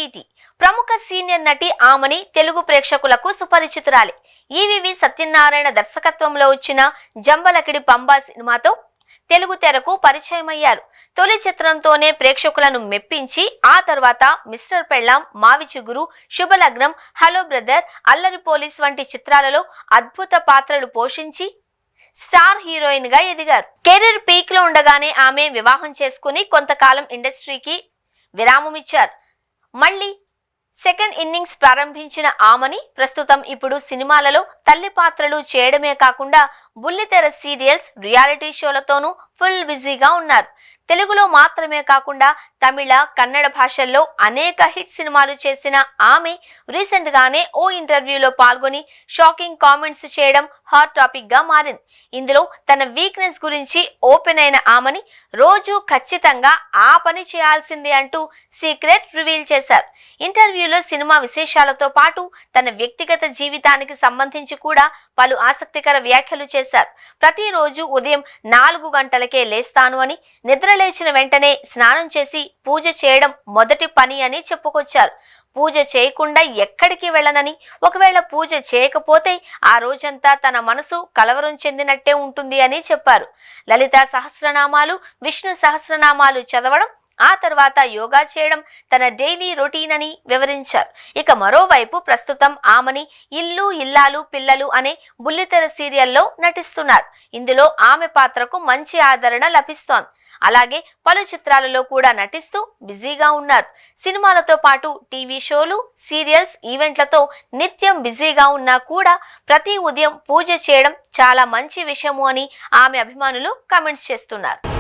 Sweety. ప్రముఖ senior నటి ఆమని తెలుగు ప్రేక్షకులకు సుపరిచితురాలే. ఈవీవి సత్యనారాయణ దర్శకత్వంలో వచ్చిన జంబలకిడి పంబా సినిమాతో తెలుగు తెరకు పరిచయమయ్యారు. తొలి చిత్రంతోనే ప్రేక్షకులను మెప్పించి ఆ తర్వాత మిస్టర్ పెళ్ళాం, మావి చిగురు, శుభలగ్నం, హలో బ్రదర్, అల్లరి పోలీస్ వంటి చిత్రాలలో అద్భుత పాత్రలు పోషించి స్టార్ హీరోయిన్ గా ఎదిగారు. కెరీర్ పీక్ లో ఉండగానే ఆమె వివాహం చేసుకుని కొంతకాలం ఇండస్ట్రీకి విరామమిచ్చారు. మళ్ళీ సెకండ్ ఇన్నింగ్స్ ప్రారంభించిన ఆమని ప్రస్తుతం ఇప్పుడు సినిమాలలో తల్లి పాత్రలు చేయడమే కాకుండా బుల్లితెర సీరియల్స్, రియాలిటీ షోలతోనూ ఫుల్ బిజీగా ఉన్నారు. తెలుగులో మాత్రమే కాకుండా తమిళ, కన్నడ భాషల్లో అనేక హిట్ సినిమాలు చేసిన ఆమె రీసెంట్ గానే ఓ ఇంటర్వ్యూలో పాల్గొని షాకింగ్ కామెంట్స్ చేయడం హాట్ టాపిక్ గా మారింది. ఇందులో తన వీక్నెస్ గురించి ఓపెన్ అయిన ఆమని రోజు ఖచ్చితంగా ఆ పని చేయాల్సిందే అంటూ సీక్రెట్ రివీల్ చేశారు. ఇంటర్వ్యూలో సినిమా విశేషాలతో పాటు తన వ్యక్తిగత జీవితానికి సంబంధించి కూడా పలు ఆసక్తికర వ్యాఖ్యలు చేశారు. ప్రతిరోజు ఉదయం 4 గంటలకే లేస్తాను అని, నిద్రలేచిన వెంటనే స్నానం చేసి పూజ చేయడం మొదటి పని అని చెప్పుకొచ్చారు. పూజ చేయకుండా ఎక్కడికి వెళ్ళనని, ఒకవేళ పూజ చేయకపోతే ఆ రోజంతా తన మనసు కలవరం చెందినట్టే ఉంటుంది అని చెప్పారు. లలితా సహస్రనామాలు, విష్ణు సహస్రనామాలు చదవడం, ఆ తర్వాత యోగా చేయడం తన డైలీ రొటీన్ అని వివరించారు. ఇక మరోవైపు ప్రస్తుతం ఆమని ఇల్లు, ఇల్లాలు, పిల్లలు అనే బుల్లితెర సీరియల్లో నటిస్తున్నారు. ఇందులో ఆమె పాత్రకు మంచి ఆదరణ లభిస్తోంది. అలాగే పలు చిత్రాలలో కూడా నటిస్తూ బిజీగా ఉన్నారు. సినిమాలతో పాటు టీవీ షోలు, సీరియల్స్, ఈవెంట్లతో నిత్యం బిజీగా ఉన్నా కూడా ప్రతి ఉదయం పూజ చేయడం చాలా మంచి విషయము అని ఆమె అభిమానులు కామెంట్స్ చేస్తున్నారు.